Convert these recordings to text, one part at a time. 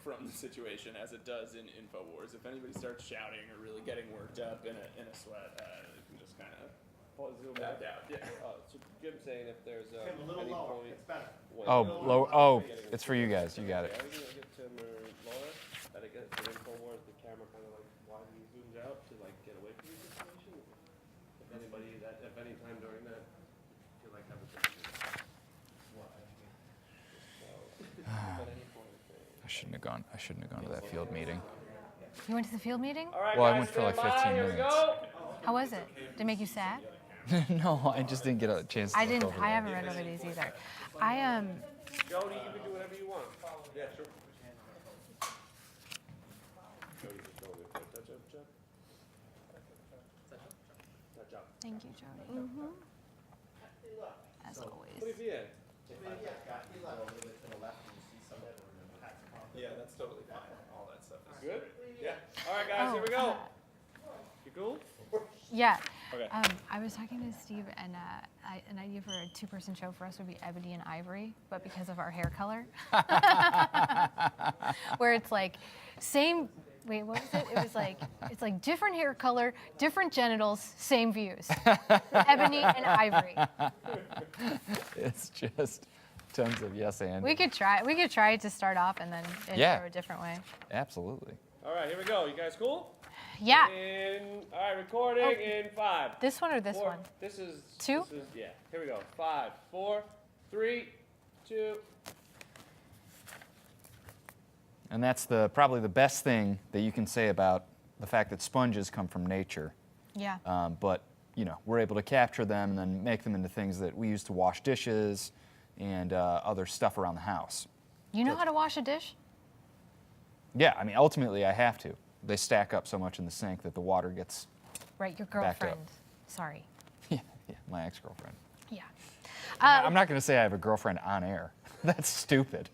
from the situation as it does in InfoWars. If anybody starts shouting or really getting worked up in a sweat, you can just kind of zoom back out. Yeah. So Jim's saying if there's a little lower, it's better. Oh, low. Oh, it's for you guys. You got it. Are we gonna get Tim or Laura? That it gets the InfoWars, the camera kind of like widely zooms out to like get away from the situation. If anybody if any time during that, feel like having something. I shouldn't have gone. I shouldn't have gone to that field meeting. You went to the field meeting? All right, Well, I guys, went for like stand by. 15 Here we minutes. go. How was it? Did it make you sad? No, I just didn't get a chance to I look didn't. over I that. haven't read over these either. Jody, you can do whatever you want. Yeah, sure. Jody, just go with it. Touch up, Chuck. Touch up. Thank you, Jody. As What always. if you had? Yeah, that's totally fine. All that stuff is Good? Yeah. All right, guys, here we go. You cool? Yeah. Okay. I was talking to Steve, and an idea for a two-person show for us would be Ebony and Ivory, but because of our hair color, where it's like same. Wait, what was it? It was like it's like different hair color, different genitals, same views. Ebony and Ivory. It's just tons of yes and. We could try. We could try it to start off, and then intro a different way. Absolutely. All right, here we go. You guys cool? Yeah. All right, recording in 5. This one or this 4. one? This is 2? Yeah. Here we go. 5, 4, 3, 2. And that's probably the best thing that you can say about the fact that sponges come from nature. Yeah. But we're able to capture them and then make them into things that we use to wash dishes and other stuff around the house. You know how to wash a dish? Yeah, I mean, ultimately I have to. They stack up so much in the sink that the water gets. Right, your Back up. girlfriend. Sorry. Yeah, my ex-girlfriend. Yeah. I'm not going to say I have a girlfriend on air. That's stupid.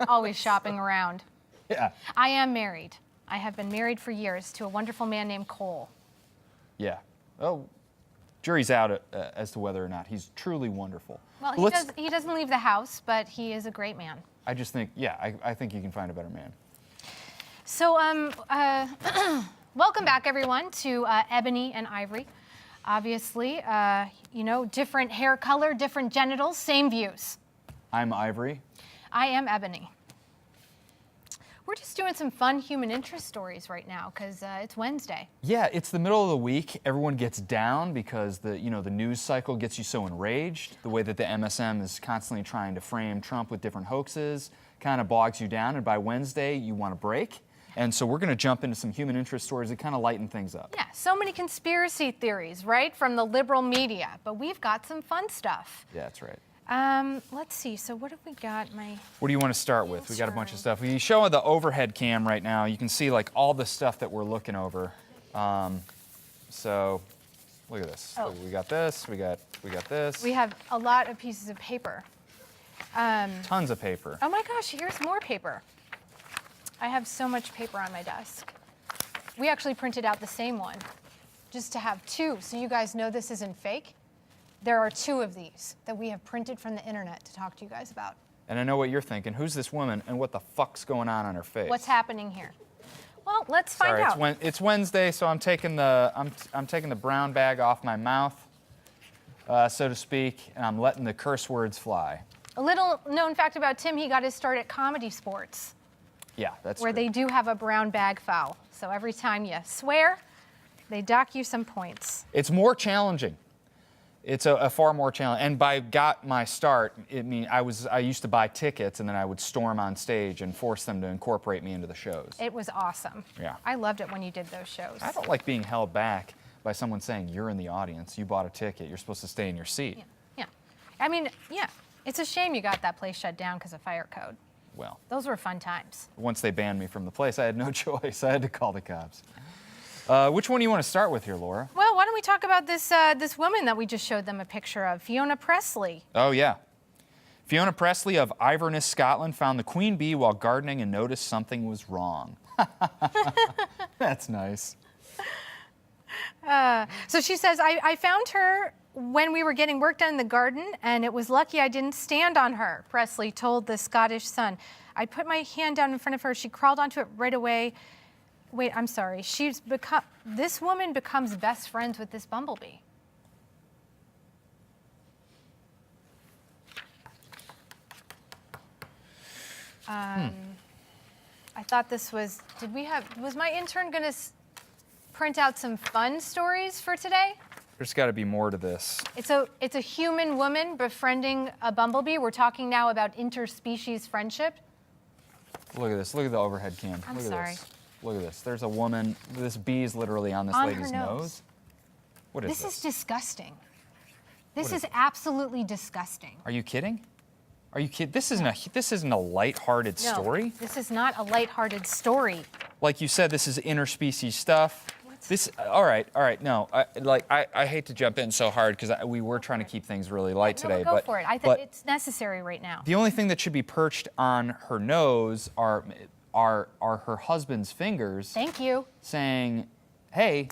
Always shopping around. Yeah. I am married. I have been married for years to a wonderful man named Cole. Yeah. Oh, jury's out as to whether or not he's truly wonderful. Well, But he doesn't leave the house, but he is a great man. I just think, I think you can find a better man. So, welcome back, everyone, to Ebony and Ivory. Obviously, different hair color, different genitals, same views. I'm Ivory. I am Ebony. We're just doing some fun human interest stories right now because it's Wednesday. Yeah, it's the middle of the week. Everyone gets down because the news cycle gets you so enraged. The way that the MSM is constantly trying to frame Trump with different hoaxes kind of bogs you down, and by Wednesday you want to break. And so we're going to jump into some human interest stories that kind of lighten things up. Yeah, so many conspiracy theories, right, from the liberal media, but we've got some fun stuff. Yeah, that's right. Let's see. So what have we got? What do you want to start with? We got a bunch of stuff. We show the overhead cam right now. You can see like all the stuff that we're looking over. So look at this. Oh. We got this. We got this. We have a lot of pieces of paper. Tons of paper. Oh my gosh, here's more paper. I have so much paper on my desk. We actually printed out the same one just to have 2, so you guys know this isn't fake. There are 2 of these that we have printed from the internet to talk to you guys about. And I know what you're thinking. Who's this woman and what the fuck's going on her face? What's happening here? Well, let's find out. It's Wednesday, so I'm taking the brown bag off my mouth, so to speak, and I'm letting the curse words fly. A little known fact about Tim, he got his start at Comedy Sports. Yeah, that's where true. they do have a brown bag foul. So every time you swear, they dock you some points. It's more challenging. It's a far more challenging. And by got my start, I used to buy tickets and then I would storm on stage and force them to incorporate me into the shows. It was awesome. Yeah. I loved it when you did those shows. I don't like being held back by someone saying you're in the audience, you bought a ticket, you're supposed to stay in your seat. Yeah. I mean, yeah. It's a shame you got that place shut down because of fire code. Well, those were fun times. Once they banned me from the place, I had no choice. I had to call the cops. Which one do you want to start with here, Laura? Well, why don't we talk about this woman that we just showed them a picture of, Fiona Presley. Oh, yeah. Fiona Presley of Iverness, Scotland, found the queen bee while gardening and noticed something was wrong. That's nice. So she says, I found her when we were getting work done in the garden, and it was lucky I didn't stand on her, Presley told the Scottish Sun. I put my hand down in front of her. She crawled onto it right away. Wait, I'm sorry. This woman becomes best friends with this bumblebee. I thought this was, was my intern going to print out some fun stories for today? There's got to be more to this. It's a human woman befriending a bumblebee. We're talking now about interspecies friendship. Look at this. Look at the overhead cam. I'm Look sorry. At this. Look at this. There's a woman. This bee's literally on this On her lady's nose. What is this? This is disgusting. What This is is absolutely disgusting. Are you kidding? Are you kidding? This isn't a lighthearted No, story. this is not a lighthearted story. Like you said, this is interspecies stuff. All right. No, I hate to jump in so hard because we were trying to keep things really light today. Go but for it. I think it's necessary right now. The only thing that should be perched on her nose are her husband's fingers. Thank you. Saying, "Hey,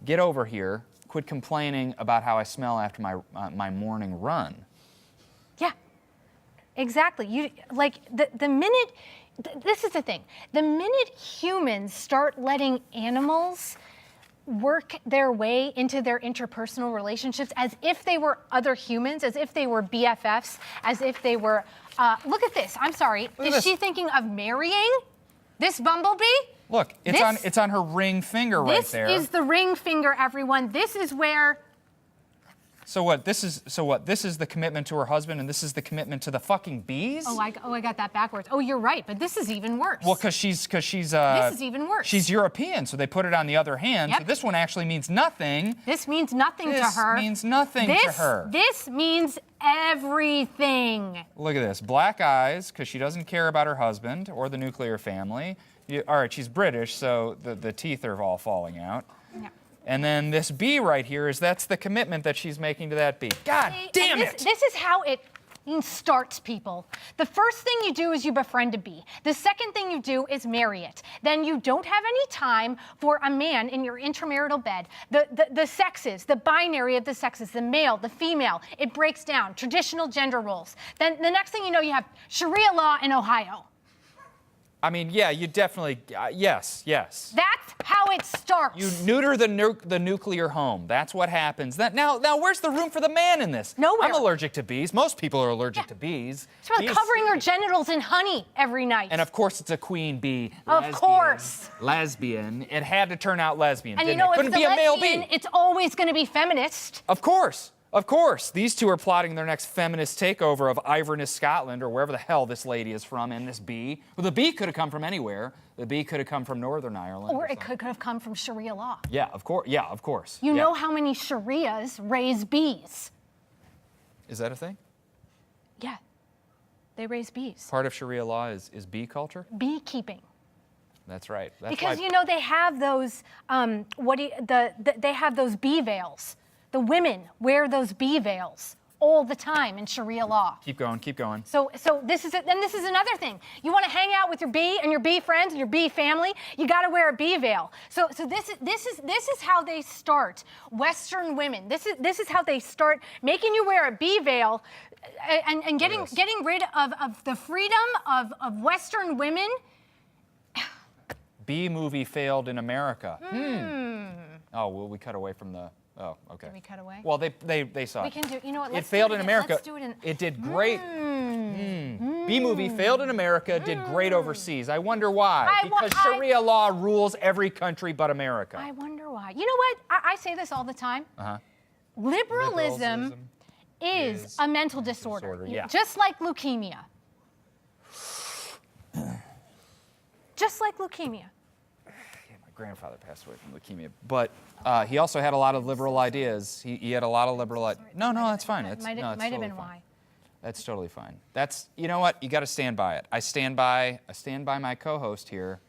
get over here. Quit complaining about how I smell after my morning run." Yeah, exactly. The minute, this is the thing. The minute humans start letting animals work their way into their interpersonal relationships as if they were other humans, as if they were BFFs, as if they were, look at this. I'm sorry. Is she thinking of marrying this bumblebee? Look, it's on her ring finger right there. This is the ring finger, everyone. This is where. So what? This is the commitment to her husband, and this is the commitment to the fucking bees. Oh, I got that backwards. Oh, you're right, but this is even worse. Well, because she's. This is even worse. She's European, so they put it on the other hand. Yep. So this one actually means nothing. This means nothing to her. This means nothing to her. This means everything. Look at this. Black eyes, because she doesn't care about her husband or the nuclear family. All right, she's British, so the teeth are all falling out. Yeah. And then this bee right here that's the commitment that she's making to that bee. God damn it! This is how it starts, people. The first thing you do is you befriend a bee. The second thing you do is marry it. Then you don't have any time for a man in your intramarital bed. The sexes, the binary of the sexes, the male, the female, it breaks down. Traditional gender roles. Then the next thing you know, you have Sharia law in Ohio. I mean, yeah, you definitely, yes. That's how it starts. You neuter the nuclear home. That's what happens. Now, where's the room for the man in this? Nowhere. I'm allergic to bees. Most people are allergic to bees. She's probably covering her genitals in honey every night. And of course, it's a queen bee. Of course. Lesbian. It had to turn out lesbian. And didn't you know, it? if Couldn't it's be a a male lesbian, bee. it's always going to be feminist. Of course. Of course. These two are plotting their next feminist takeover of Iverness, Scotland, or wherever the hell this lady is from, and this bee. Well, the bee could have come from anywhere. The bee could have come from Northern Ireland. Or it could have come from Sharia law. Yeah, of course. Yeah, of course. You know how many Sharias raise bees? Is that a thing? Yeah, they raise bees. Part of Sharia law is bee culture? Beekeeping. That's right. That's Because why... you know they have those they have those bee veils. The women wear those bee veils all the time in Sharia law. Keep going. So this is it. Then this is another thing. You want to hang out with your bee and your bee friends and your bee family. You got to wear a bee veil. So this is how they start. Western women. This is how they start making you wear a bee veil, and getting rid of the freedom of Western women. Bee movie failed in America. Oh, well, we cut away from the. Oh, okay. Did we cut away? Well, they saw We it. can do. You know what? It failed in America. Let's do it in. It did great. Bee movie failed in America, did great overseas. I wonder why. Because Sharia law rules every country but America. I wonder why. You know what? I say this all the time. Liberalism is a mental disorder. Yeah. Just like leukemia. Just like leukemia. My grandfather passed away from leukemia, but he also had a lot of liberal ideas. He had a lot of liberal ideas. No, that's fine. That might have been why. That's totally fine. You know what? You got to stand by it. I stand by my co-host here.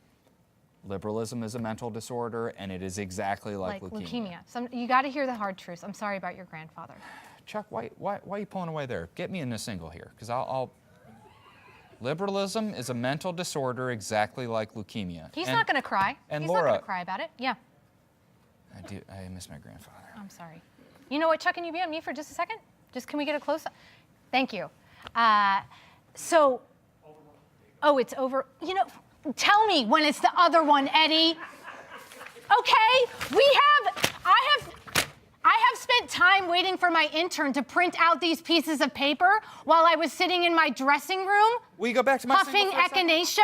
Liberalism is a mental disorder, and it is exactly like leukemia. You got to hear the hard truths. I'm sorry about your grandfather. Chuck, why are you pulling away there? Get me in a single here, because I'll. Liberalism is a mental disorder exactly like leukemia. He's not going to cry. And He's Laura, not going to cry about it. Yeah. I miss my grandfather. I'm sorry. You know what, Chuck, can you be on me for just a second? Just can we get a close up? Thank you. Oh, it's over. You know, tell me when it's the other one, Eddie. Okay, I have spent time waiting for my intern to print out these pieces of paper while I was sitting in my dressing room. Will you go back to my puffing echinacea?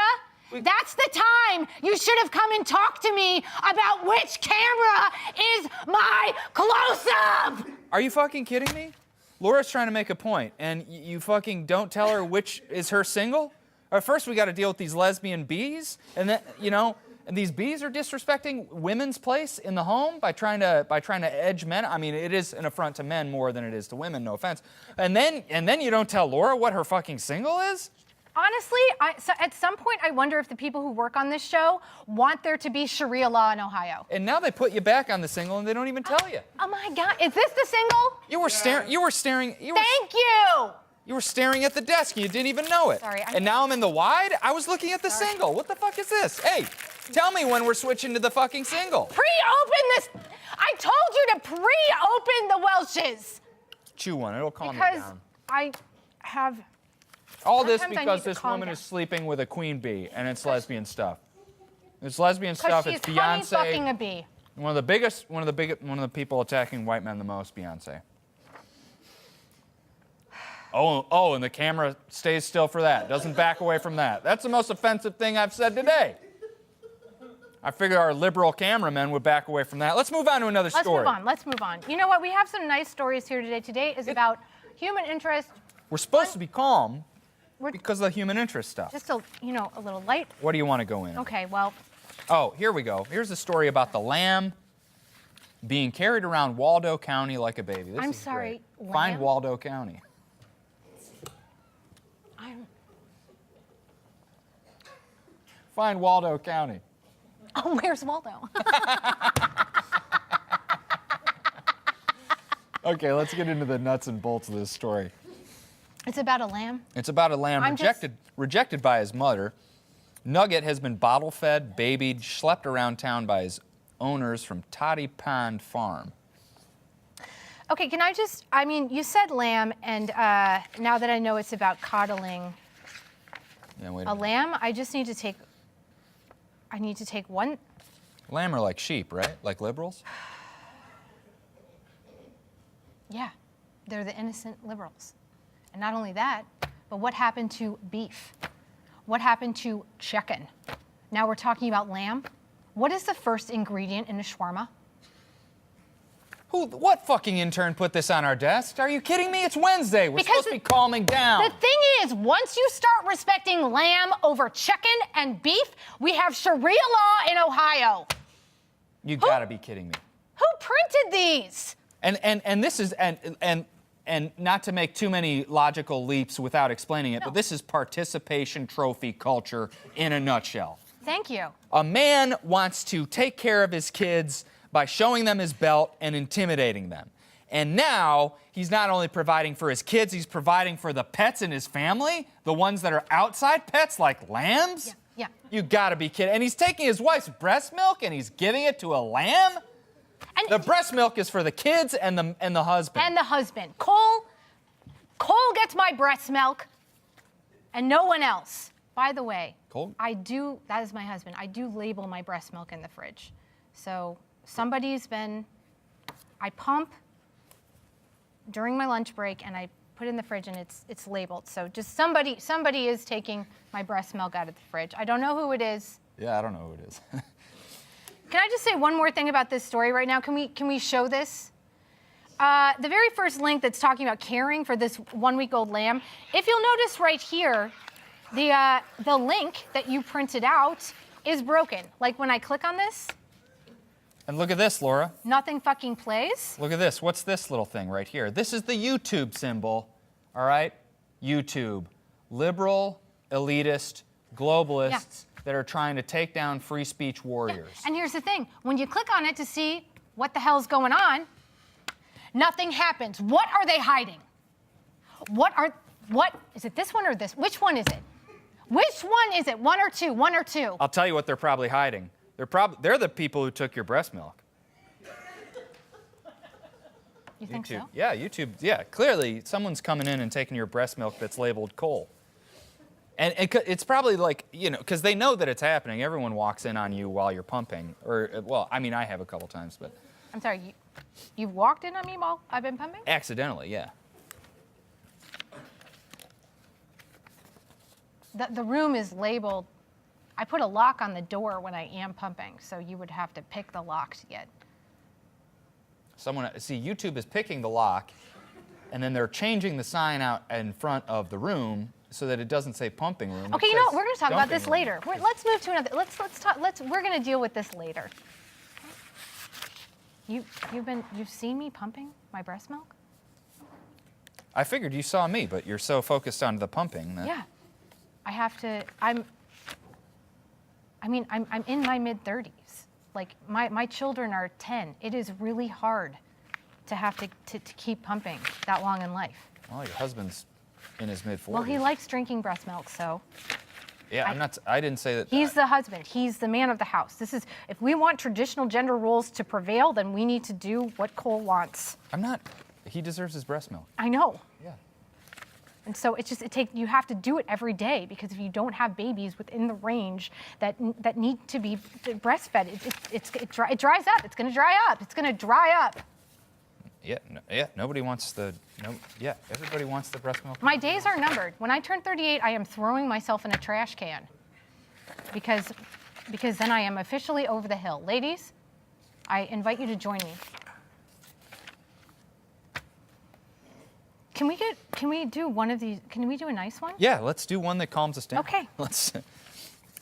That's the time you should have come and talked to me about which camera is my close-up! Are you fucking kidding me? Laura's trying to make a point, and you fucking don't tell her which is her single? First, we got to deal with these lesbian bees, and then, you know, and these bees are disrespecting women's place in the home by trying to edge men. I mean, it is an affront to men more than it is to women, no offense. And then you don't tell Laura what her fucking single is? Honestly, so at some point, I wonder if the people who work on this show want there to be Sharia law in Ohio. And now they put you back on the single, and they don't even tell you. Oh my God, is this the single? You were staring. Thank you! You were staring at the desk, and you didn't even know it. Sorry, and now I'm in the wide? I was looking at the single. What the fuck is this? Hey, tell me when we're switching to the fucking single. Pre-open this. I told you to pre-open the Welshes. Chew one, it'll calm me Because down. I have... All this Sometimes I because need to this calm woman down. is sleeping with a queen bee, and it's lesbian stuff. It's lesbian Because stuff. she's It's honey fucking Beyonce. a bee. One of the people attacking white men the most, Beyonce. Oh, and the camera stays still for that. Doesn't back away from that. That's the most offensive thing I've said today. I figured our liberal cameramen would back away from that. Let's move on to another story. Let's move on. You know what? We have some nice stories here today. Today is about human interest. We're supposed to be calm We're because of the human interest stuff. just a little light. What do you want to go in? Okay, well, Oh, here we go. Here's a story about the lamb being carried around Waldo County like a baby. This I'm is sorry, great. Find lamb? Waldo County. Find Waldo County. oh, where's Waldo? Okay, let's get into the nuts and bolts of this story. It's about a lamb. It's about a lamb rejected by his mother. Nugget has been bottle fed, babied, schlepped around town by his owners from Toddy Pond Farm. Okay, you said lamb, and now that I know it's about coddling Yeah, wait a minute. lamb, I need to take one. Lamb are like sheep, right? Like liberals? Yeah, they're the innocent liberals. And not only that, but what happened to beef? What happened to chicken? Now we're talking about lamb. What is the first ingredient in a shawarma? What fucking intern put this on our desk? Are you kidding me? It's Wednesday. We're supposed to be calming down. The thing is, once you start respecting lamb over chicken and beef, we have Sharia law in Ohio. You gotta be kidding me. Who printed these? And this is and not to make too many logical leaps without explaining it, but this is participation trophy culture in a nutshell. Thank you. A man wants to take care of his kids by showing them his belt and intimidating them. And now he's not only providing for his kids, he's providing for the pets in his family, the ones that are outside pets like lambs. Yeah. You gotta be kidding. And he's taking his wife's breast milk and he's giving it to a lamb? And The breast milk is for the kids and the husband. And the husband. Cole gets my breast milk and no one else. By the way, Cole? that is my husband. I do label my breast milk in the fridge. So I pump during my lunch break and I put it in the fridge and it's labeled. So just somebody is taking my breast milk out of the fridge. I don't know who it is. Yeah, I don't know who it is. Can I just say one more thing about this story right now? Can we show this? The very first link that's talking about caring for this 1-week-old lamb. If you'll notice right here, the link that you printed out is broken. Like when I click on this, And look at this, Laura. nothing fucking plays. Look at this. What's this little thing right here? This is the YouTube symbol, all right? YouTube. Liberal, elitist, globalists that are trying to take down free speech warriors. And here's the thing. When you click on it to see what the hell's going on, nothing happens. What are they hiding? What is it, this one or this? Which one is it? Which one is it? One or two? One or two? I'll tell you what they're probably hiding. They're the people who took your breast milk. You think YouTube. so? Yeah, YouTube. Yeah, clearly someone's coming in and taking your breast milk that's labeled coal. And it's probably like, you know, because they know that it's happening. Everyone walks in on you while you're pumping. Or, well, I mean, I have a couple times, but. I'm sorry, you walked in on me while I've been pumping? Accidentally, yeah. The room is labeled. I put a lock on the door when I am pumping, so you would have to pick the lock to get. See, YouTube is picking the lock, and then they're changing the sign out in front of the room so that it doesn't say pumping room. Okay, you know what? We're going to talk about this later. Let's move to another. Let's talk. We're going to deal with this later. You've seen me pumping my breast milk? I figured you saw me, but you're so focused on the pumping that. Yeah, I have to. I'm in my mid-30s. Like my children are 10. It is really hard to have to keep pumping that long in life. Well, your husband's in his mid-40s. Well, he likes drinking breast milk, so. Yeah, I didn't say that. He's the husband. He's the man of the house. If we want traditional gender roles to prevail, then we need to do what Cole wants. He deserves his breast milk. I know. Yeah. And so you have to do it every day, because if you don't have babies within the range that need to be breastfed, it dries up. It's going to dry up. It's going to dry up. Everybody wants the breast milk. My days are numbered. When I turn 38, I am throwing myself in a trash can, because then I am officially over the hill. Ladies, I invite you to join me. Can we do one of these? Can we do a nice one? Yeah, let's do one that calms us down. Okay.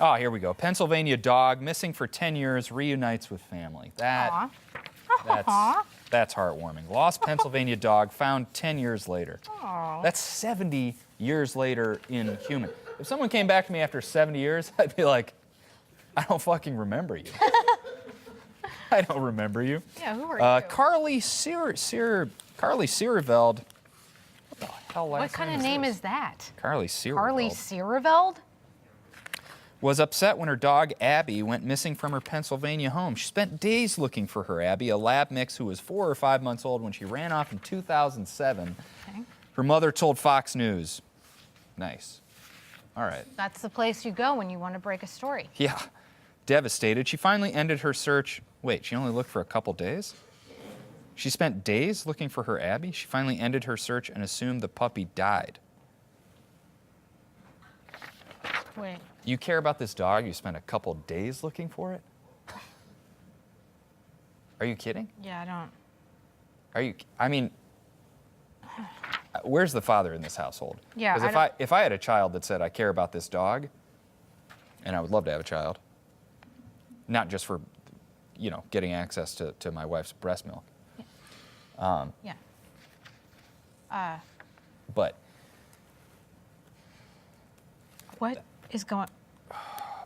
Oh, here we go. Pennsylvania dog missing for 10 years reunites with family. Aw. That's heartwarming. Lost Pennsylvania dog found 10 years later. Aw. That's 70 years later in human. If someone came back to me after 70 years, I'd be like, I don't fucking remember you. I don't remember you. Yeah, who are you? Carly Searveld. What the hell last What kind of name is that? Carly Searveld. Carly Searveld? Was upset when her dog, Abby, went missing from her Pennsylvania home. She spent days looking for her, Abby, a lab mix who was 4 or 5 months old when she ran off in 2007. Okay. Her mother told Fox News. Nice. All right. That's the place you go when you want to break a story. Yeah. Devastated, she finally ended her search. Wait, she only looked for a couple days? She spent days looking for her Abby? She finally ended her search and assumed the puppy died. Wait. You care about this dog? You spent a couple days looking for it? Are you kidding? Yeah, I don't. Where's the father in this household? Yeah, Because if I had a child that said, I care about this dog, and I would love to have a child, not just for, getting access to my wife's breast milk. Yeah. But What is going?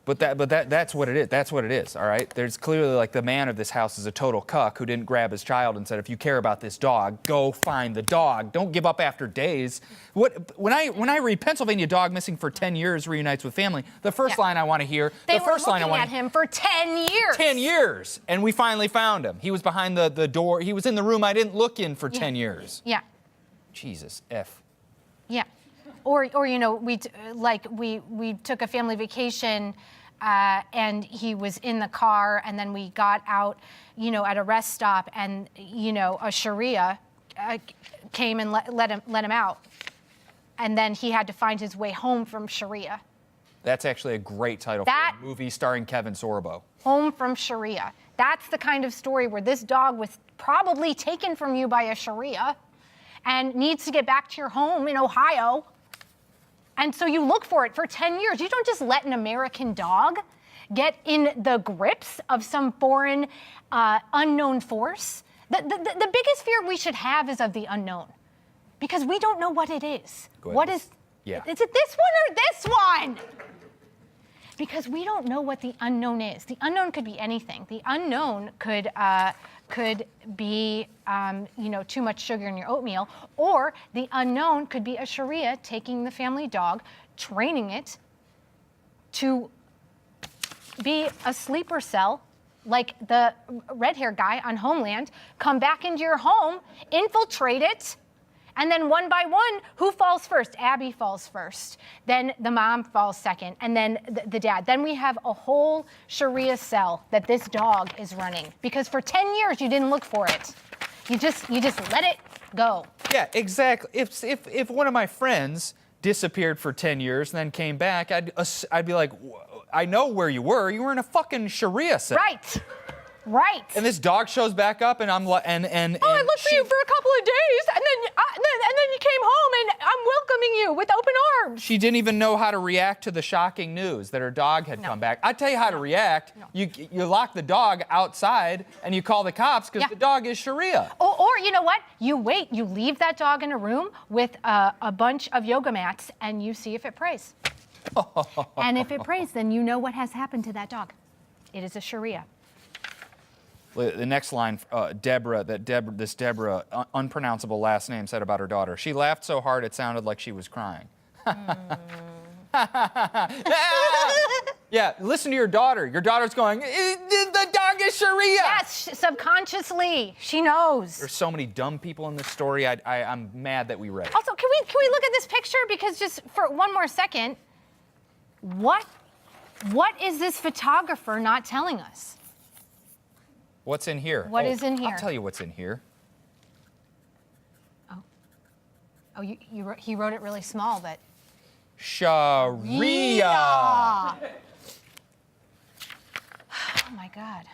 that's what it is. That's what it is. All right. There's clearly like the man of this house is a total cuck who didn't grab his child and said, if you care about this dog, go find the dog. Don't give up after days. When I read Pennsylvania dog missing for 10 years reunites with family, the first line I want to hear. They the first were line I looking want at him for 10 years. 10 years, and we finally found him. He was behind the door. He was in the room I didn't look in for 10 years. Yeah. Jesus F. Yeah. Or we took a family vacation, and he was in the car, and then we got out, at a rest stop, and a Sharia came and let him out, and then he had to find his way home from Sharia. That's actually a great title for a movie starring Kevin Sorbo. Home from Sharia. That's the kind of story where this dog was probably taken from you by a Sharia and needs to get back to your home in Ohio. And so you look for it for 10 years. You don't just let an American dog get in the grips of some foreign unknown force. The biggest fear we should have is of the unknown, because we don't know what it is. What is? Yeah. Is it this one or this one? Because we don't know what the unknown is. The unknown could be anything. The unknown could be, too much sugar in your oatmeal, or the unknown could be a Sharia taking the family dog, training it to be a sleeper cell like the red-haired guy on Homeland, come back into your home, infiltrate it, and then one by one, who falls first? Abby falls first. Then the mom falls second, and then the dad. Then we have a whole Sharia cell that this dog is running, because for 10 years you didn't look for it. You just let it go. Yeah, exactly. If one of my friends disappeared for 10 years and then came back, I'd be like, I know where you were. You were in a fucking Sharia cell. Right. Right. And this dog shows back up, and I'm like, I looked for you for a couple of days, and then you came home, and I'm welcoming you with open arms. She didn't even know how to react to the shocking news that her dog had come back. I tell you how to react. No. You lock the dog outside, and you call the cops because the dog is Sharia. Or you know what? You wait. You leave that dog in a room with a bunch of yoga mats, and you see if it prays. And if it prays, then you know what has happened to that dog. It is a Sharia. The next line, Deborah, unpronounceable last name, said about her daughter. She laughed so hard it sounded like she was crying. Yeah, listen to your daughter. Your daughter's going, the dog is Sharia. Yes, subconsciously, she knows. There's so many dumb people in this story. I'm mad that we read it. Also, can we look at this picture? Because just for one more second, what is this photographer not telling us? What's in here? What is in here? I'll tell you what's in here. Oh, he wrote it really small, but. Sharia. Oh my God.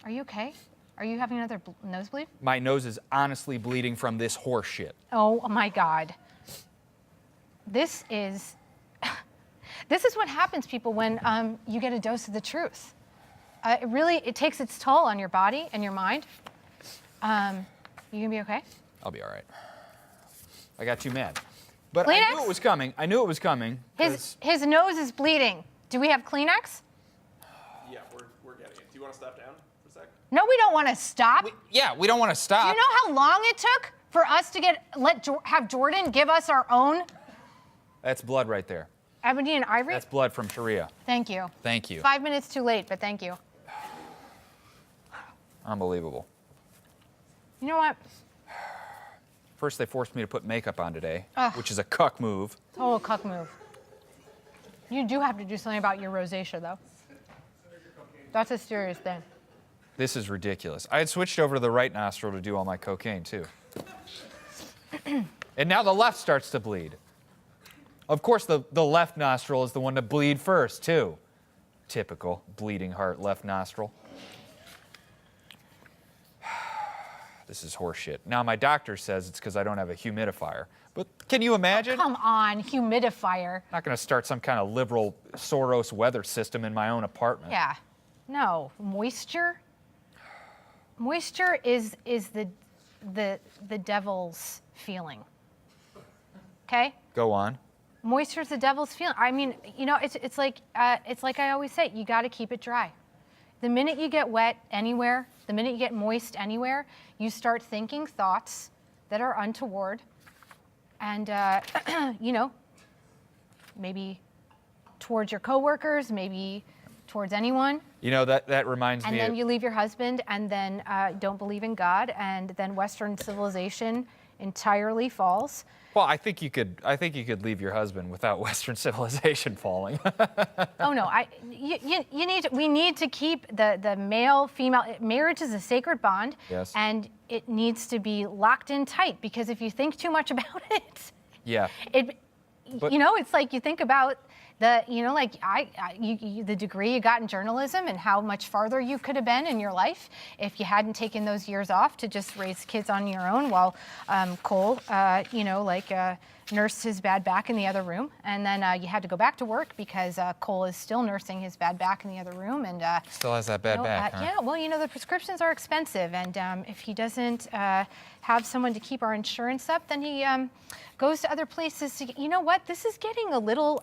Are you okay? Are you having another nosebleed? My nose is honestly bleeding from this horse shit. Oh my God. This is what happens, people, when you get a dose of the truth. It takes its toll on your body and your mind. You gonna be okay? I'll be all right. I got too mad. But Kleenex? I knew it was coming. His nose is bleeding. Do we have Kleenex? Yeah, we're getting it. Do you want to stop down for a sec? No, we don't want to stop. We don't want to stop. Do you know how long it took for us to have Jordan give us our own That's blood right there. ebony and ivory? That's blood from Sharia. Thank you. Thank you. 5 minutes too late, but thank you. Unbelievable. You know what? First, they forced me to put makeup on today, Ugh. which is a cuck move. Total cuck move. You do have to do something about your rosacea, though. That's a serious thing. This is ridiculous. I had switched over to the right nostril to do all my cocaine, too. And now the left starts to bleed. Of course, the left nostril is the one to bleed first, too. Typical bleeding heart left nostril. This is horseshit. Now, my doctor says it's because I don't have a humidifier. But can you imagine? Come on, humidifier. I'm not going to start some kind of liberal Soros weather system in my own apartment. Yeah. No. Moisture? Moisture is the devil's feeling. Okay? Go on. Moisture is the devil's feeling. I mean, you know, it's like I always say, you got to keep it dry. The minute you get wet anywhere, the minute you get moist anywhere, you start thinking thoughts that are untoward, and you know, maybe towards your coworkers, maybe towards anyone. You know, that reminds me And of... then you leave your husband, and then don't believe in God, and then Western civilization entirely falls. Well, I think you could leave your husband without Western civilization falling. Oh no, we need to keep the male-female, marriage is a sacred bond. Yes. And it needs to be locked in tight, because if you think too much about it, Yeah. But- you know, it's like you think about the degree you got in journalism and how much farther you could have been in your life if you hadn't taken those years off to just raise kids on your own while Cole, nursed his bad back in the other room. And then you had to go back to work because Cole is still nursing his bad back in the other room. And Still has that bad back, huh? Yeah, well, you know, the prescriptions are expensive. And if he doesn't have someone to keep our insurance up, then he goes to other places. You know what? This is getting a little...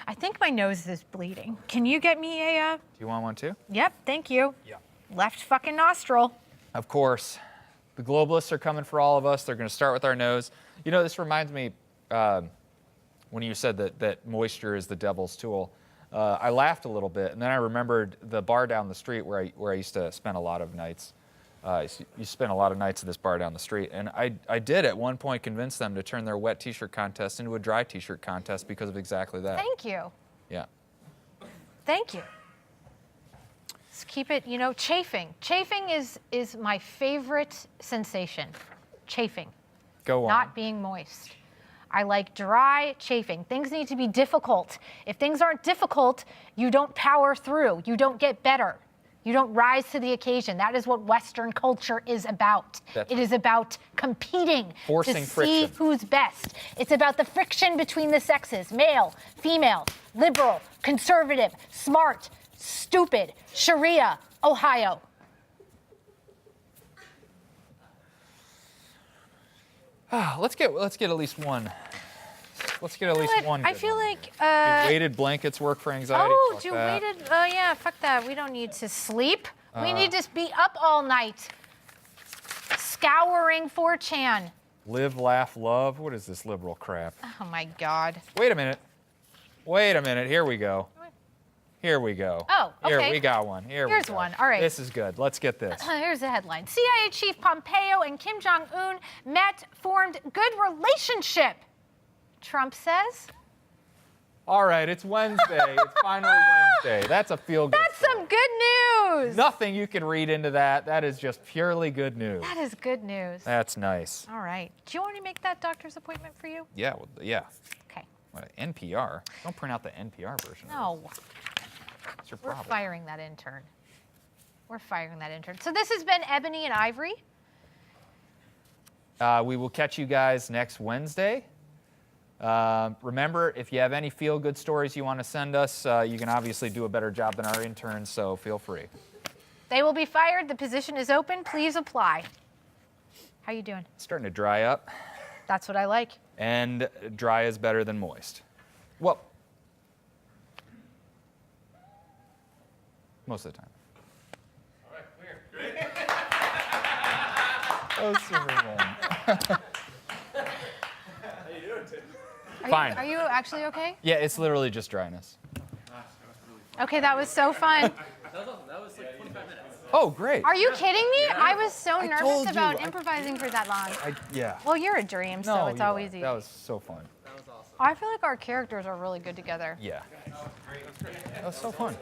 I think my nose is bleeding. Can you get me a... Do you want one too? Yep, thank you. Yeah. Left fucking nostril. Of course. The globalists are coming for all of us. They're going to start with our nose. You know, this reminds me, when you said that moisture is the devil's tool. I laughed a little bit, and then I remembered the bar down the street where I used to spend a lot of nights. You spend a lot of nights at this bar down the street, and I did at one point convince them to turn their wet T-shirt contest into a dry T-shirt contest because of exactly that. Thank you. Yeah. Thank you. Let's keep it, you know, chafing. Chafing is my favorite sensation. Chafing. Go on. Not being moist. I like dry chafing. Things need to be difficult. If things aren't difficult, you don't power through. You don't get better. You don't rise to the occasion. That is what Western culture is about. It is about competing Forcing to see friction. who's best. It's about the friction between the sexes, male, female, liberal, conservative, smart, stupid, Sharia, Ohio. Let's get at least one. Let's get at least one. I good feel one. like. Do weighted blankets work for anxiety? Oh, Fuck do that. weighted? Oh yeah, fuck that. We don't need to sleep. We need to be up all night, scouring 4chan. Live, laugh, love. What is this liberal crap? Oh my God. Wait a minute. Wait a minute. Here we go. Here we go. Oh, okay. Here we got one. Here's Here's one. All right. This is good. Let's get this. Here's the headline. CIA Chief Pompeo and Kim Jong-un met, formed good relationship, Trump says. All right, it's Wednesday. It's finally Wednesday. That's a feel-good That's story. some good news. Nothing you can read into that. That is just purely good news. That is good news. That's nice. All right. Do you want me to make that doctor's appointment for you? Yeah, well, yeah. Okay. What, NPR? Don't print out the NPR version. No. Of this. What's your We're problem? firing that intern. We're firing that intern. So this has been Ebony and Ivory. We will catch you guys next Wednesday. Remember, if you have any feel-good stories you want to send us, you can obviously do a better job than our interns, so feel free. They will be fired. The position is open. Please apply. How you doing? It's starting to dry up, That's what I like. and dry is better than moist. Well, most of the time. All right, clear. Great. Oh, Superman. How you doing, Tim? Fine. Are you actually okay? Yeah, it's literally just dryness. Okay, that was so fun. That was awesome. That was like 25 minutes. Oh, great. Are you kidding me? I was so I told nervous you, about I- improvising for that long. Yeah. Well, you're a dream, so it's you always are. easy. That was so fun. That was awesome. I feel like our characters are really good together. Yeah. That was so fun.